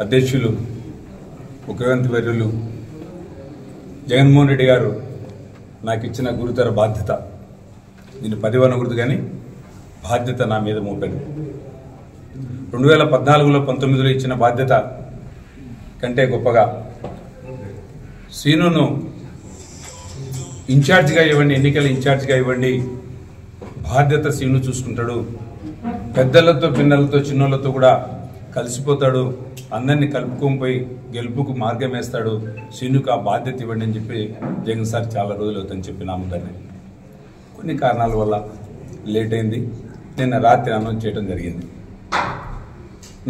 అధ్యక్షులు ముఖ్యమంత్రి వర్యులు జగన్మోహన్ రెడ్డి గారు నాకు ఇచ్చిన గురుతర బాధ్యత, దీన్ని పదివనకూడదు కానీ బాధ్యత నా మీద మోపారు. 2014లో 19లో ఇచ్చిన బాధ్యత కంటే గొప్పగా శ్రీనును ఇన్ఛార్జిగా ఇవ్వండి, ఎన్నికల ఇన్ఛార్జిగా ఇవ్వండి, బాధ్యత శ్రీను చూసుకుంటాడు, పెద్దలతో పిన్నలతో చిన్నోళ్ళతో కూడా కలిసిపోతాడు, అందరినీ కలుపుకొని గెలుపుకు మార్గం వేస్తాడు, శ్రీనుకు ఆ బాధ్యత ఇవ్వండి అని చెప్పి జగన్ సార్ చాలా రోజులు అవుతుందని చెప్పి నాముతాన్ని కొన్ని కారణాల వల్ల లేట్ అయింది. నిన్న రాత్రి అనౌన్స్ చేయడం జరిగింది.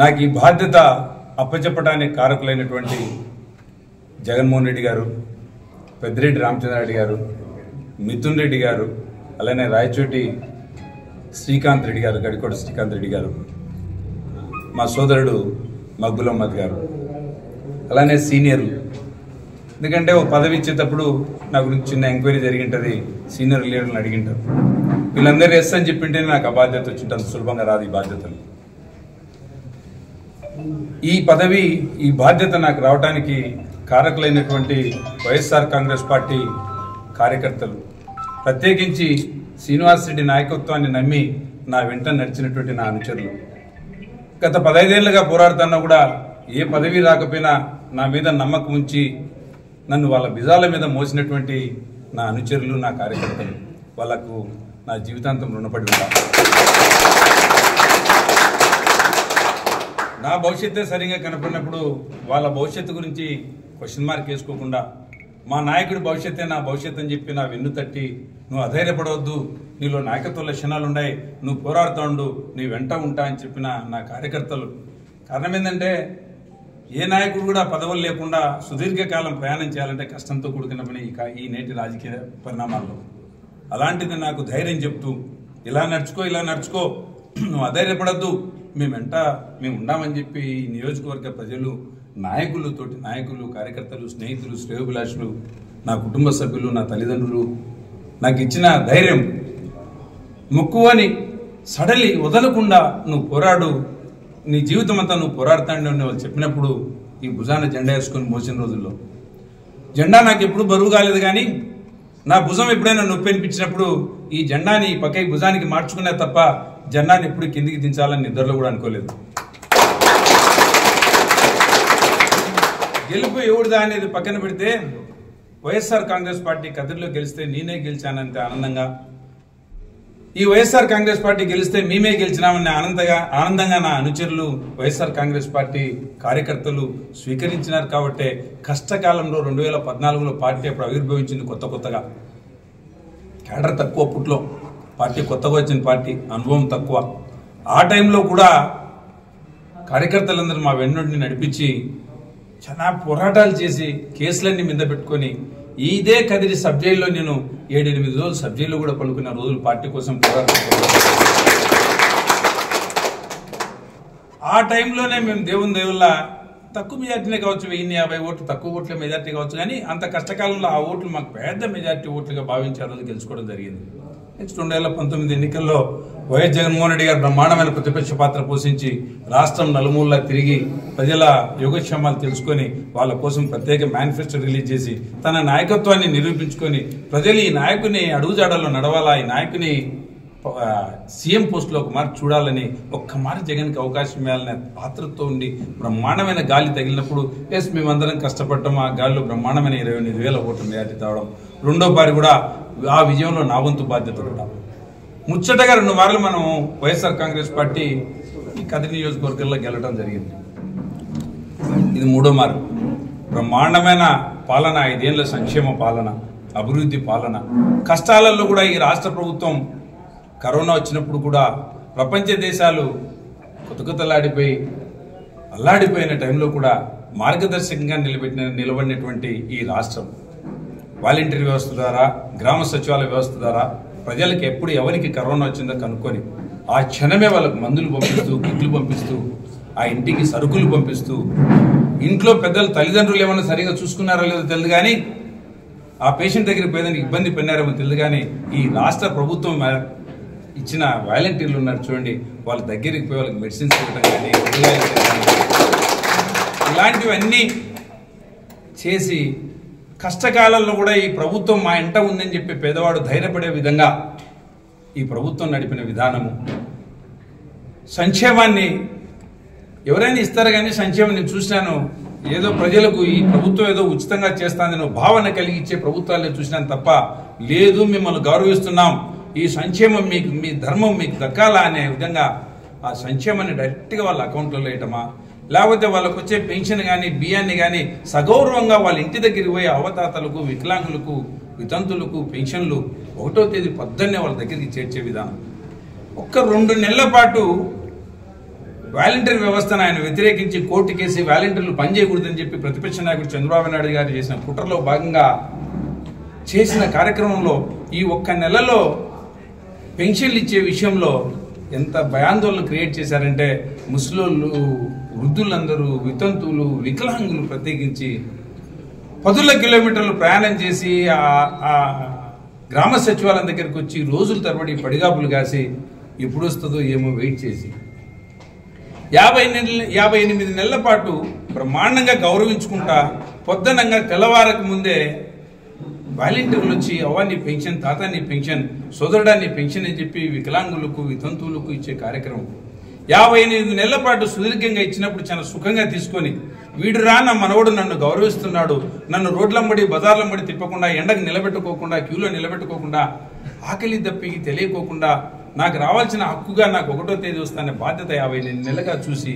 నాకు ఈ బాధ్యత అప్పచెప్పడానికి కారకులైనటువంటి జగన్మోహన్ రెడ్డి గారు, పెద్దిరెడ్డి రామచంద్రారెడ్డి గారు, మిథున్ రెడ్డి గారు, అలానే రాయచోటి శ్రీకాంత్ రెడ్డి గారు, గడికోట శ్రీకాంత్ రెడ్డి గారు, మా సోదరుడు మక్బుల్ అహ్మద్ గారు, అలానే సీనియర్లు. ఎందుకంటే ఓ పదవి ఇచ్చేటప్పుడు నా గురించి చిన్న ఎంక్వైరీ జరిగింటుంది, సీనియర్ లీడర్లను అడిగింటారు. వీళ్ళందరూ ఎస్ అని చెప్పింటేనే నాకు ఆ బాధ్యత వచ్చింటుంది, సులభంగా రాదు ఈ బాధ్యతలు. ఈ పదవి, ఈ బాధ్యత నాకు రావడానికి కారకులైనటువంటి వైఎస్ఆర్ కాంగ్రెస్ పార్టీ కార్యకర్తలు, ప్రత్యేకించి శ్రీనివాస్ రెడ్డి నాయకత్వాన్ని నమ్మి నా వెంట నడిచినటువంటి నా అనుచరులు, గత 15 ఏళ్లుగా పోరాడుతున్నా కూడా ఏ పదవి రాకపోయినా నా మీద నమ్మకం ఉంచి నన్ను వాళ్ళ భుజాల మీద మోసినటువంటి నా అనుచరులు, నా కార్యకర్తలు, వాళ్లకు నా జీవితాంతం రుణపడి ఉంటా. నా భవిష్యత్తే సరిగా కనపడినప్పుడు వాళ్ళ భవిష్యత్తు గురించి క్వశ్చన్ మార్క్ వేసుకోకుండా మా నాయకుడి భవిష్యత్తే నా భవిష్యత్తు అని చెప్పి నా వెన్ను తట్టి, నువ్వు అధైర్యపడవద్దు, నీలో నాయకత్వ లక్షణాలు ఉన్నాయి, నువ్వు పోరాడుతూ ఉండు, నీ వెంట ఉంటా అని చెప్పిన నా కార్యకర్తలు. కారణం ఏంటంటే ఏ నాయకుడు కూడా పదవులు లేకుండా సుదీర్ఘకాలం ప్రయాణం చేయాలంటే కష్టంతో కూడుకున్న పని ఈ నేటి రాజకీయ పరిణామాల్లో. అలాంటిది నాకు ధైర్యం చెప్తూ, ఇలా నడుచుకో, నువ్వు అధైర్యపడద్దు, మేము ఉండామని చెప్పి ఈ నియోజకవర్గ ప్రజలు, నాయకులు, కార్యకర్తలు, స్నేహితులు, శ్రేయోభిలాషులు, నా కుటుంబ సభ్యులు, నా తల్లిదండ్రులు నాకు ఇచ్చిన ధైర్యం, మొక్కువని సడలి వదలకుండా నువ్వు పోరాడు, నీ జీవితం అంతా నువ్వు పోరాడుతాండి అని వాళ్ళు చెప్పినప్పుడు ఈ భుజాన జెండా వేసుకొని మోసిన రోజుల్లో, జెండా నాకు ఎప్పుడు బరువు కాలేదు, కానీ నా భుజం ఎప్పుడైనా నొప్పి అనిపించినప్పుడు ఈ జెండాని పక్కకి భుజానికి మార్చుకునే తప్ప జెండాని ఎప్పుడు కిందికి దించాలని నిద్రలో కూడా అనుకోలేదు. గెలుపు ఎవరిదా అనేది పక్కన పెడితే వైఎస్ఆర్ కాంగ్రెస్ పార్టీ కదిరిలో గెలిస్తే నేనే గెలిచానంటే ఆనందంగా, ఈ వైఎస్ఆర్ కాంగ్రెస్ పార్టీ గెలిస్తే మేమే గెలిచినామని ఆనందంగా నా అనుచరులు, వైఎస్ఆర్ కాంగ్రెస్ పార్టీ కార్యకర్తలు స్వీకరించినారు. కాబట్టి కష్టకాలంలో 2014లో పార్టీ అప్పుడు ఆవిర్భవించింది, కొత్తగా క్యాడర్ తక్కువ, అప్పట్లో పార్టీ కొత్తగా వచ్చిన పార్టీ, అనుభవం తక్కువ. ఆ టైంలో కూడా కార్యకర్తలందరూ మా వెన్నుడిని నడిపించి చాలా పోరాటాలు చేసి కేసులన్నీ మీద పెట్టుకొని ఇదే కదిరి సబ్ జైల్లో నేను 7-8 రోజులు సబ్ జైల్లో కూడా పలుకున్న రోజులు పార్టీ కోసం ఆ టైంలోనే మేము దేవుళ్ళ తక్కువ మెజార్టీనే కావచ్చు, 1050 ఓట్లు, తక్కువ ఓట్ల మెజార్టీ కావచ్చు, కానీ అంత కష్టకాలంలో ఆ ఓట్లు మాకు పెద్ద మెజార్టీ ఓట్లుగా భావించే రోజు గెలుచుకోవడం జరిగింది. నెక్స్ట్ 2019 ఎన్నికల్లో వైఎస్ జగన్మోహన్ రెడ్డి గారు బ్రహ్మాండమైన ప్రతిపక్ష పాత్ర పోషించి రాష్ట్రం నలుమూలలా తిరిగి ప్రజల యోగక్షేమాలు తెలుసుకొని వాళ్ళ కోసం ప్రత్యేక మేనిఫెస్టో రిలీజ్ చేసి తన నాయకత్వాన్ని నిరూపించుకొని ప్రజలు ఈ నాయకుని అడుగుజాడల్లో నడవాలా, ఈ నాయకుని సీఎం పోస్టులో ఒక మారు చూడాలని, ఒక్క మారు జగన్కి అవకాశం ఇవ్వాలనే పాత్రతో ఉండి బ్రహ్మాండమైన గాలి తగిలినప్పుడు ఎస్ మేమందరం కష్టపడటం, ఆ గాలిలో బ్రహ్మాండమైన 29,000 ఓట్ల మెజార్టీ తావడం, రెండో పారి కూడా ఆ విజయంలో నా వంతు బాధ్యత కూడా. ముచ్చటగా 2 మార్లు మనం వైఎస్ఆర్ కాంగ్రెస్ పార్టీ ఈ కదిరి నియోజకవర్గంలో గెలవడం జరిగింది. ఇది 3వ మారు. బ్రహ్మాండమైన పాలన, 5 ఏళ్ల సంక్షేమ పాలన, అభివృద్ధి పాలన. కష్టాలలో కూడా ఈ రాష్ట్ర ప్రభుత్వం కరోనా వచ్చినప్పుడు కూడా ప్రపంచ దేశాలు కొత్తలాడిపోయి అల్లాడిపోయిన టైంలో కూడా మార్గదర్శకంగా నిలబడినటువంటి ఈ రాష్ట్రం వాలంటీర్ వ్యవస్థ ద్వారా, గ్రామ సచివాలయ వ్యవస్థ ద్వారా ప్రజలకు ఎప్పుడు ఎవరికి కరోనా వచ్చిందో కనుక్కొని ఆ క్షణమే వాళ్ళకు మందులు పంపిస్తూ, కిట్లు పంపిస్తూ, ఆ ఇంటికి సరుకులు పంపిస్తూ, ఇంట్లో పెద్దలు తల్లిదండ్రులు ఏమైనా సరిగా చూసుకున్నారో లేదో తెలియదు కానీ ఆ పేషెంట్ దగ్గరికి పోయేదానికి ఇబ్బంది పడినారేమో తెలియదు కానీ ఈ రాష్ట్ర ప్రభుత్వం ఇచ్చిన వాలంటీర్లు ఉన్నారు చూడండి, వాళ్ళ దగ్గరికి పోయి వాళ్ళకి మెడిసిన్స్ ఇవ్వడం కానీ ఇలాంటివన్నీ చేసి కష్టకాలంలో కూడా ఈ ప్రభుత్వం మా ఇంట ఉందని చెప్పి పేదవాడు ధైర్యపడే విధంగా ఈ ప్రభుత్వం నడిపిన విధానము, సంక్షేమాన్ని ఎవరైనా ఇస్తారు కానీ సంక్షేమం నేను చూసినాను ఏదో ప్రజలకు ఈ ప్రభుత్వం ఏదో ఉచితంగా చేస్తానని భావన కలిగించే ప్రభుత్వాలే చూసినాను తప్ప లేదు మిమ్మల్ని గౌరవిస్తున్నాం, ఈ సంక్షేమం మీకు, మీ ధర్మం మీకు దక్కాలా అనే విధంగా ఆ సంక్షేమాన్ని డైరెక్ట్గా వాళ్ళ అకౌంట్లలో వేయటమా, లేకపోతే వాళ్ళకు వచ్చే పెన్షన్ కానీ బియ్యాన్ని కానీ సగౌరవంగా వాళ్ళ ఇంటి దగ్గరికి పోయి అవతాతలకు, వికలాంగులకు, వితంతులకు పెన్షన్లు 1వ తేదీ పొద్దున్నే వాళ్ళ దగ్గరికి చేర్చే విధానం. ఒక్క 2 నెలల పాటు వాలంటీర్ వ్యవస్థను ఆయన వ్యతిరేకించి కోర్టుకేసి వాలంటీర్లు పనిచేయకూడదని చెప్పి ప్రతిపక్ష నాయకుడు చంద్రబాబు నాయుడు గారు చేసిన కుట్రలో భాగంగా చేసిన కార్యక్రమంలో ఈ 1 నెలలో పెన్షన్లు ఇచ్చే విషయంలో ఎంత భయాందోళన క్రియేట్ చేశారంటే ముసలోళ్ళు, వృద్ధులందరూ, వితంతువులు, వికలాంగులు ప్రత్యేకించి 10 కిలోమీటర్లు ప్రయాణం చేసి ఆ గ్రామ సచివాలయం దగ్గరికి వచ్చి రోజుల తరబడి పడిగాపులు కాసి ఎప్పుడు వస్తుందో ఏమో వెయిట్ చేసి 58 నెలల పాటు బ్రహ్మాండంగా గౌరవించుకుంటా పొద్దునంగా తెల్లవారకు ముందే వాలంటీర్లు వచ్చి అవ్వని పెన్షన్, తాతాన్ని పెన్షన్, సోదరుడాన్ని పెన్షన్ అని చెప్పి వికలాంగులకు, వితంతువులకు ఇచ్చే కార్యక్రమం 58 నెలల పాటు సుదీర్ఘంగా ఇచ్చినప్పుడు చాలా సుఖంగా తీసుకొని వీడు రా నా మనవడు నన్ను గౌరవిస్తున్నాడు, నన్ను రోడ్లంబడి బజార్లంబడి తిప్పకుండా, ఎండకు నిలబెట్టుకోకుండా, క్యూలో నిలబెట్టుకోకుండా, ఆకలి దప్పికి తెలియకోకుండా నాకు రావాల్సిన హక్కుగా నాకు 1వ తేదీ వస్తానే బాధ్యత 58 నెలలుగా చూసి